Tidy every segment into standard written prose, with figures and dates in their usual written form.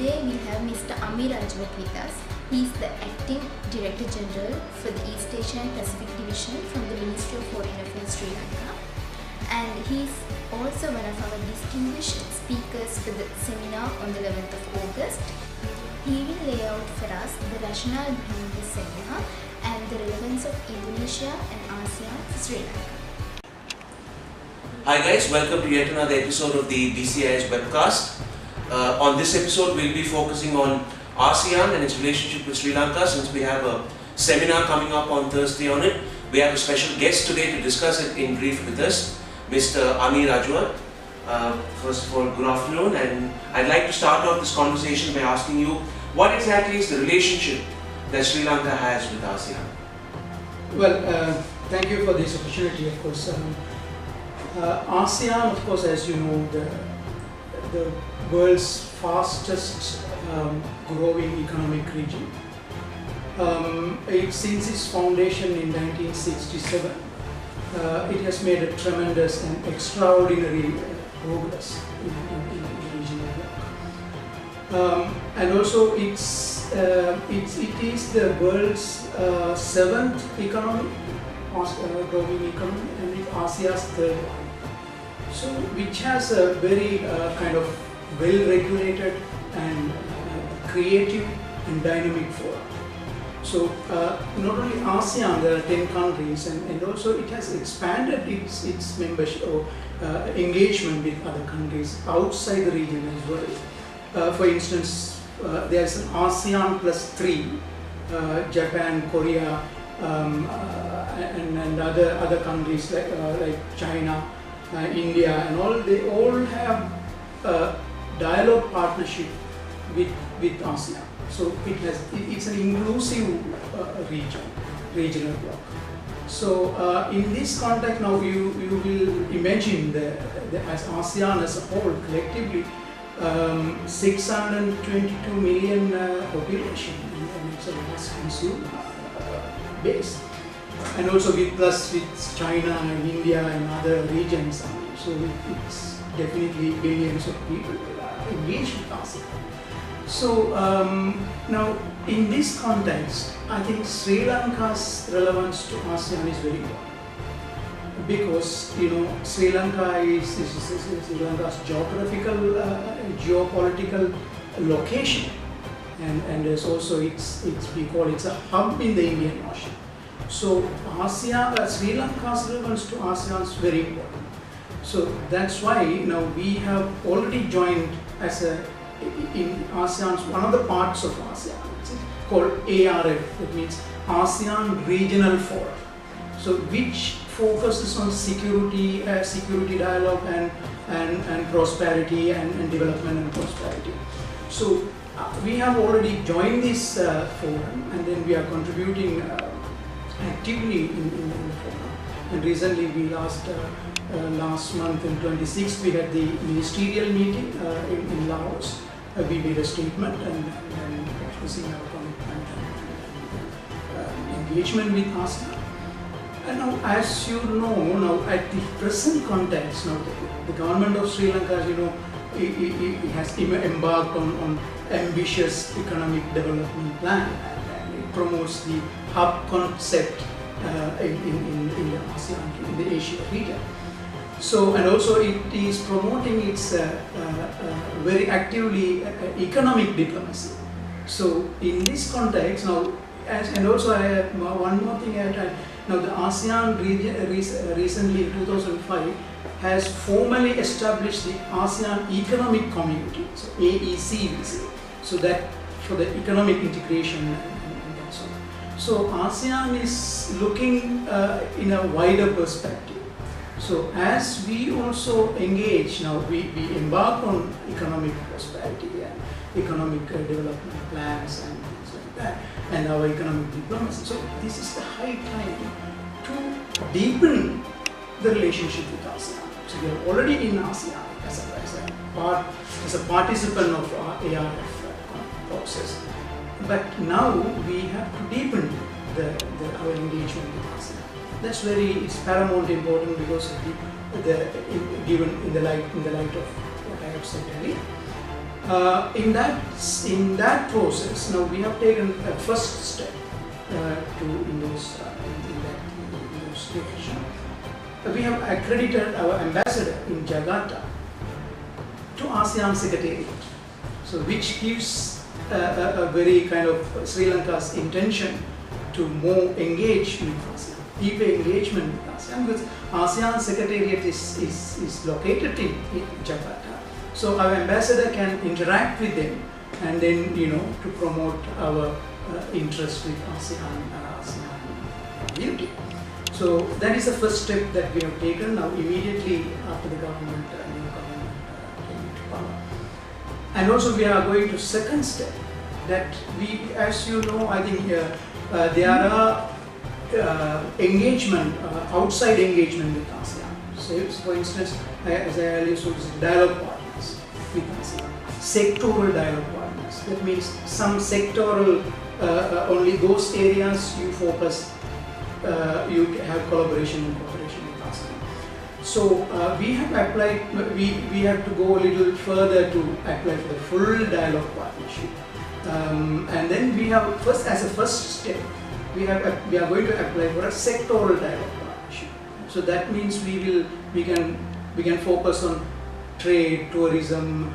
Today we have Mr. Amir Rajwat with us. He is the Acting Director General for the East Asia and Pacific Division from the Ministry of Foreign Affairs Sri Lanka. And he is also one of our distinguished speakers for the seminar on the 11th of August. He will lay out for us the rationale behind this seminar and the relevance of Indonesia and ASEAN for Sri Lanka. Hi guys, welcome to yet another episode of the BCIS webcast. On this episode we'll be focusing on ASEAN and its relationship with Sri Lanka, since we have a seminar coming up on Thursday on it. We have a special guest today to discuss it in brief with us, Mr. Amir Rajwat. First of all, good afternoon, and I'd like to start off this conversation by asking you, what exactly is the relationship that Sri Lanka has with ASEAN? Well, thank you for this opportunity, of course. ASEAN, of course, as you know, the world's fastest growing economic region. Since its foundation in 1967, it has made a tremendous and extraordinary progress in regional work. And also, it is the world's seventh economy, growing economy, and it's ASEAN's third one. So, which has a very kind of well-regulated and creative and dynamic forum. So, not only ASEAN, there are 10 countries, and also it has expanded its membership or engagement with other countries outside the region as well. For instance, there is an ASEAN plus 3, Japan, Korea, and other countries like China, India, and all. They all have a dialogue partnership with ASEAN. So it's an inclusive regional bloc. So in this context, now you will imagine as ASEAN as a whole, collectively, 622 million population, and it's a vast consumer base. And also with China and India and other regions, so it's definitely billions of people engaged with ASEAN. So now in this context, I think Sri Lanka's relevance to ASEAN is very important, because Sri Lanka is Sri Lanka's geographical, geopolitical location, and there's also we call it a hub in the Indian Ocean. So ASEAN, Sri Lanka's relevance to ASEAN is very important. So that's why now we have already joined in ASEAN's one of the parts of ASEAN, which is called ARF. That means ASEAN Regional Forum. So which focuses on security dialogue and prosperity and development and prosperity. So we have already joined this forum, and then we are contributing actively in the forum. And recently, last month in 26th, we had the ministerial meeting in Laos. We made a statement and expressing our commitment and engagement with ASEAN. And now, as you know, now at the present context, now the government of Sri Lanka, it has embarked on ambitious economic development plan, and it promotes the hub concept in the ASEAN, in the Asia region. So, and also it is promoting its very actively economic diplomacy. So, in this context now, and also I have one more thing. Now, the ASEAN region recently in 2005 has formally established the ASEAN Economic Community, so AEC we say. So that for the economic integration and that's all. So ASEAN is looking in a wider perspective. So as we also engage now, we embark on economic prosperity and economic development plans and things like that, and our economic diplomacy. So this is the high time to deepen the relationship with ASEAN. So we are already in ASEAN as a participant of our ARF process. But now we have to deepen our engagement with ASEAN. It's paramount important because of given in the light of what I have said earlier. In that process, now we have taken a first step in those location. We have accredited our ambassador in Jakarta to ASEAN Secretariat, so which gives a very kind of Sri Lanka's intention to more engage with ASEAN, deeper engagement with ASEAN, because ASEAN Secretariat is located in Jakarta. So our ambassador can interact with them and then, to promote our interest with ASEAN community. So that is the first step that we have taken now immediately after the new government came into power. And also we are going to second step that we, as you know, I think there are engagement, outside engagement with ASEAN. So for instance, as I earlier said, dialogue partners with ASEAN, sectoral dialogue partners. That means some sectoral, only those areas you focus, you have collaboration and cooperation with ASEAN. So we have applied, we have to go a little further to apply for the full dialogue partnership. And then we have first, as a first step, we are going to apply for a sectoral dialogue partnership. So that means we can focus on trade, tourism,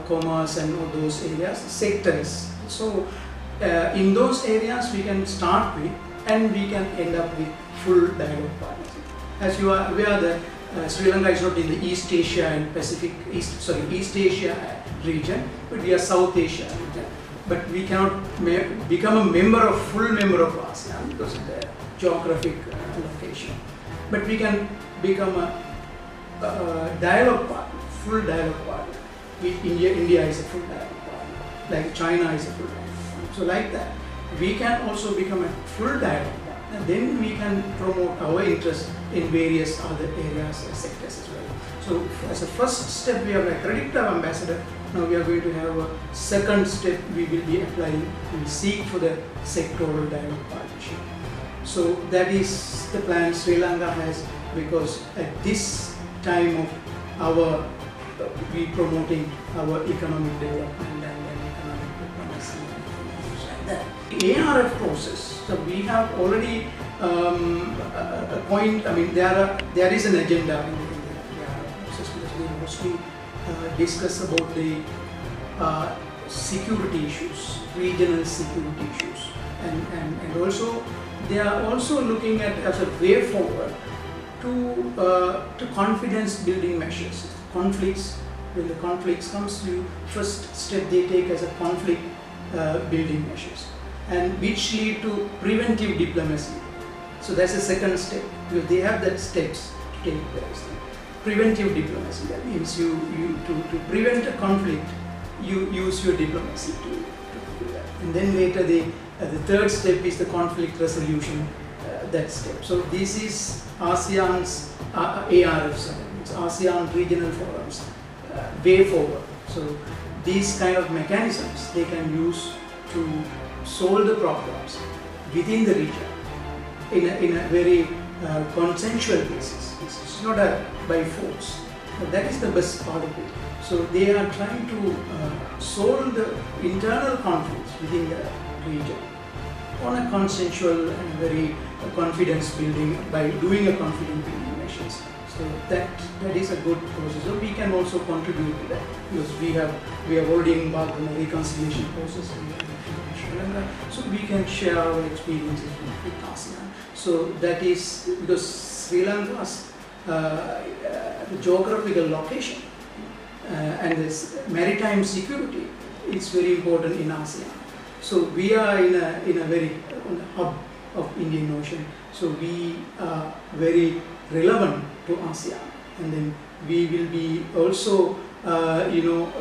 commerce, and all those areas, sectors. So in those areas we can start with, and we can end up with full dialogue partnership. As you are aware, that Sri Lanka is not in the East Asia and East Asia region, but we are South Asia region. But we cannot become a full member of ASEAN because of the geographic location. But we can become a dialogue partner, full dialogue partner. India is a full dialogue partner, like China is a full dialogue partner. So like that, we can also become a full dialogue partner, and then we can promote our interest in various other areas and sectors as well. So as a first step, we have accredited our ambassador. Now we are going to have a second step. We will be applying, we will seek for the sectoral dialogue partnership. So that is the plan Sri Lanka has, because at this time of we promoting our economic development and economic diplomacy and things like that. The ARF process, so we have already a point, I mean there is an agenda in the ARF process, because we mostly discuss about the security issues, regional security issues, and also they are also looking at as a way forward to confidence building measures. Conflicts, when the conflicts comes to first step they take as a conflict building measures, and which lead to preventive diplomacy. So that's the second step, because they have that steps to take place. Preventive diplomacy, that means you to prevent a conflict, you use your diplomacy to do that. And then later the third step is the conflict resolution, that step. So this is ASEAN's ARFs, ASEAN regional forums, way forward. So these kind of mechanisms they can use to solve the problems within the region in a very consensual basis. It's not by force. But that is the best part of it. So they are trying to solve the internal conflicts within the region on a consensual and very confidence building, by doing a confidence building measures. So that is a good process. So we can also contribute to that, because we have already embarked on a reconciliation process in Sri Lanka. So we can share our experiences with ASEAN. So that is because Sri Lanka's geographical location and this maritime security is very important in ASEAN. So we are in a very on the hub of Indian Ocean. So we are very relevant to ASEAN, and then we will be also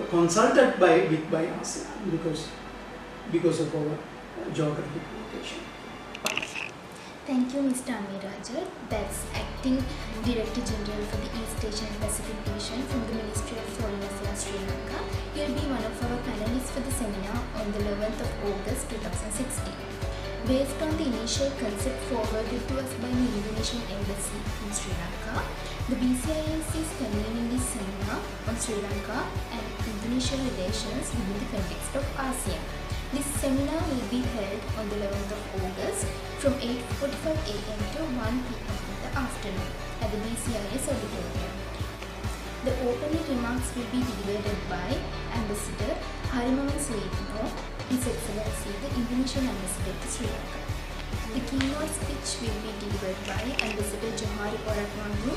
consulted by ASEAN because of our geographic location. Thank you, Mr. Amir Rajat. That's Acting Director General for the East Asian Pacific Division from the Ministry of Foreign Affairs, Sri Lanka. You'll be one of our panelists for the seminar on the 11th of August 2016. Based on the initial concept forwarded to us by the Indonesian Embassy in Sri Lanka, the BCIS is convening this seminar on Sri Lanka and Indonesia relations within the context of ASEAN. This seminar will be held on the 11th of August from 8:45 am to 1 pm in the afternoon at the BCIS auditorium. The opening remarks will be delivered by Ambassador Harimawan Suyitno, His Excellency the Indonesian Ambassador to Sri Lanka. The keynote speech will be delivered by Ambassador Johari Poratmangu,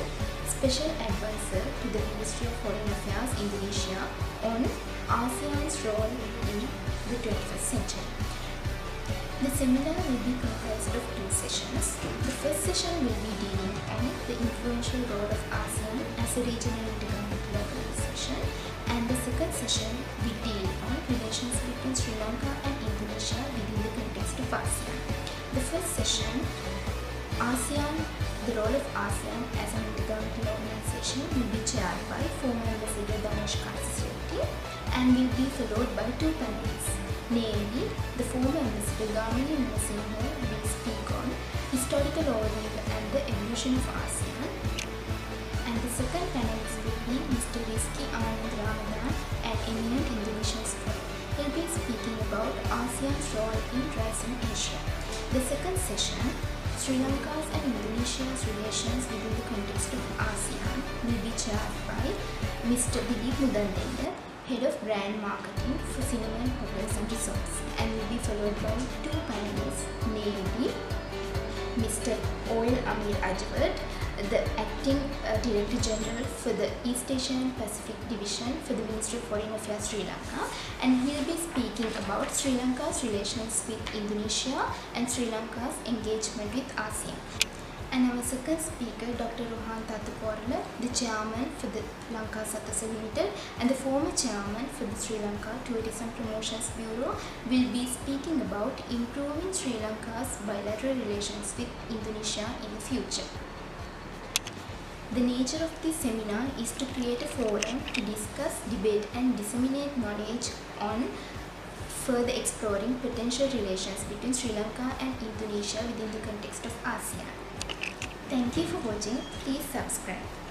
Special Advisor to the Ministry of Foreign Affairs Indonesia on ASEAN's role in the 21st century. The seminar will be comprised of two sessions. The first session will be dealing on the influential role of ASEAN as a regional intergovernmental organization, and the second session will deal on relations between Sri Lanka and Indonesia within the context of ASEAN. The first session, the role of ASEAN as an intergovernmental organization, will be chaired by former Ambassador Danesh Kansaswamy and will be followed by two panelists. Namely, the former Ambassador Gamini Narasimha will speak on historical origin and the evolution of ASEAN, and the second panelist will be Mr. Rizky Anand Ramadan, an eminent Indonesian scholar. He will be speaking about ASEAN's role in rising Asia. The second session, Sri Lanka's and Indonesia's relations within the context of ASEAN, will be chaired by Mr. Dilip Mudandenda, Head of Brand Marketing for Cinema and Hotels and Resorts, and will be followed by two panelists, namely Mr. Oil Amir Ajwad, the Acting Director General for the East Asian and Pacific Division for the Ministry of Foreign Affairs Sri Lanka, and he will be speaking about Sri Lanka's relations with Indonesia and Sri Lanka's engagement with ASEAN. And our second speaker, Dr. Rohan Tatukorla, the chairman for the Lanka Satasa Limited and the former chairman for the Sri Lanka Tourism Promotions Bureau, will be speaking about improving Sri Lanka's bilateral relations with Indonesia in the future. The nature of this seminar is to create a forum to discuss, debate and disseminate knowledge on further exploring potential relations between Sri Lanka and Indonesia within the context of ASEAN. Thank you for watching. Please subscribe.